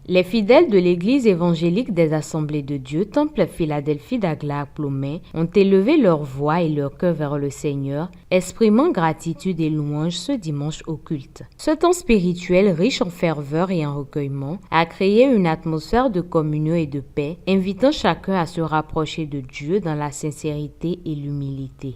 Les fidèles de l'Église évangélique des Assemblées de Dieu, Temple Philadelphie d'Aglaé-Plomin, ont élevé leur voix et leur cœur vers le Seigneur, exprimant gratitude et louange ce dimanche au culte. Ce temps spirituel riche en ferveur et en recueillement a créé une atmosphère de communion et de paix, invitant chacun à se rapprocher de Dieu dans la sincérité et l'humilité.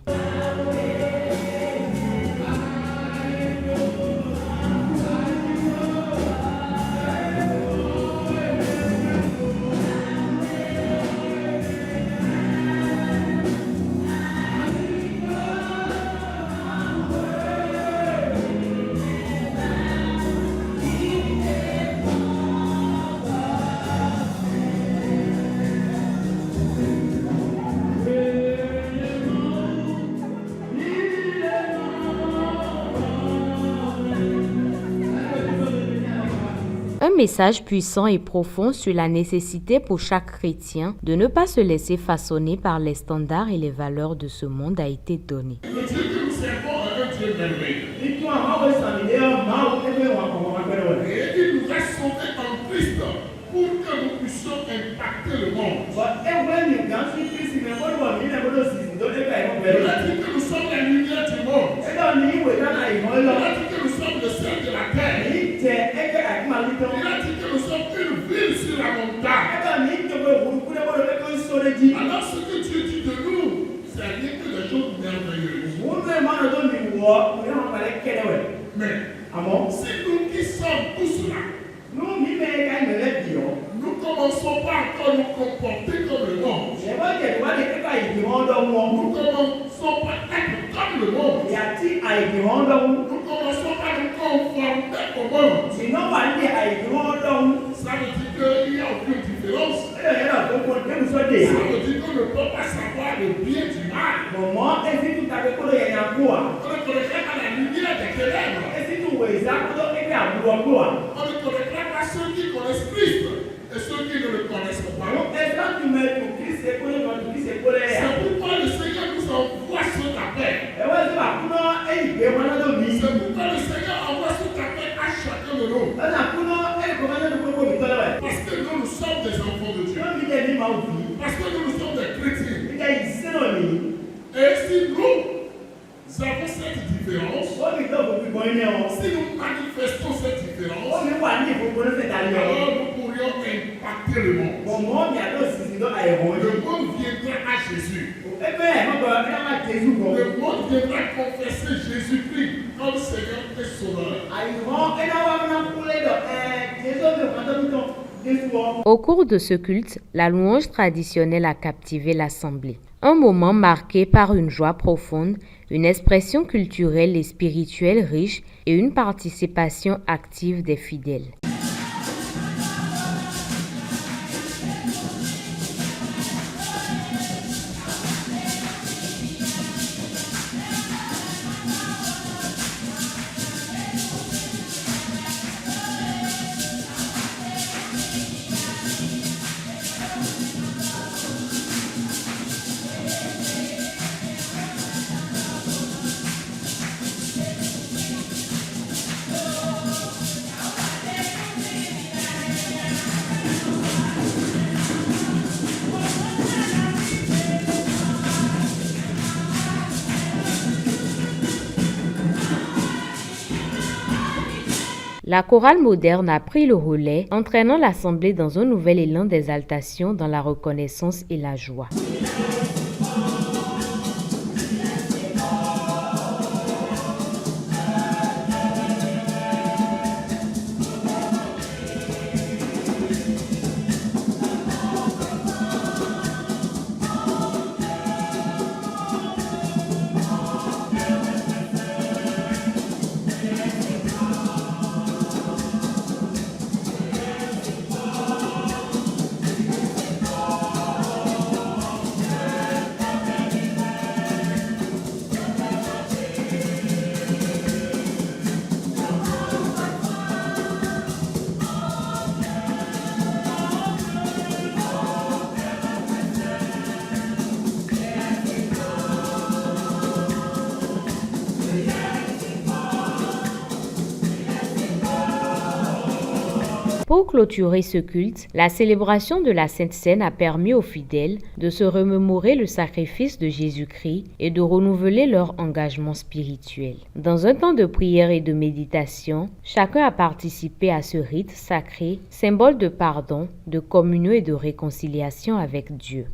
Un message puissant et profond sur la nécessité pour chaque chrétien de ne pas se laisser façonner par les standards et les valeurs de ce monde a été donné. Le Dieu que nous servons est un Dieu merveilleux. Et il nous a sauvés en Christ pour que nous puissions impacter le monde. Il a dit que nous sommes la lumière du monde. Il a dit que nous sommes le sel de la terre. Il a dit que nous sommes une ville sur la montagne. Alors ce que Dieu dit de nous, c'est rien que des choses merveilleuses. Mais c'est nous qui sommes tout cela. Nous ne commençons pas encore à nous comporter comme le monde. Nous ne commençons pas à être comme le monde. Nous ne commençons pas à nous conformer au monde. Ça veut dire qu'il n'y a aucune différence. Ça veut dire qu'on ne peut pas savoir le bien du mal. On ne connaîtra pas la lumière des ténèbres. On ne connaîtra pas ceux qui connaissent Christ et ceux qui ne le connaissent pas. C'est pourquoi le Seigneur nous envoie cet appel. C'est pourquoi le Seigneur envoie cet appel à chacun de nous. Parce que nous sommes des enfants de Dieu. Parce que nous sommes des chrétiens. Et si nous avons cette différence, si nous manifestons cette différence, alors nous pourrions impacter le monde. Le monde viendra à Jésus. Le monde viendra confesser Jésus-Christ comme Seigneur et Sauveur. Au cours de ce culte, la louange traditionnelle a captivé l'assemblée. Un moment marqué par une joie profonde, une expression culturelle et spirituelle riche et une participation active des fidèles. La chorale moderne a pris le relais, entraînant l'assemblée dans un nouvel élan d'exaltation dans la reconnaissance et la joie. Pour clôturer ce culte, la célébration de la Sainte Seine a permis aux fidèles de se remémorer le sacrifice de Jésus-Christ et de renouveler leur engagement spirituel. Dans un temps de prière et de méditation, chacun a participé à ce rite sacré, symbole de pardon, de communion et de réconciliation avec Dieu.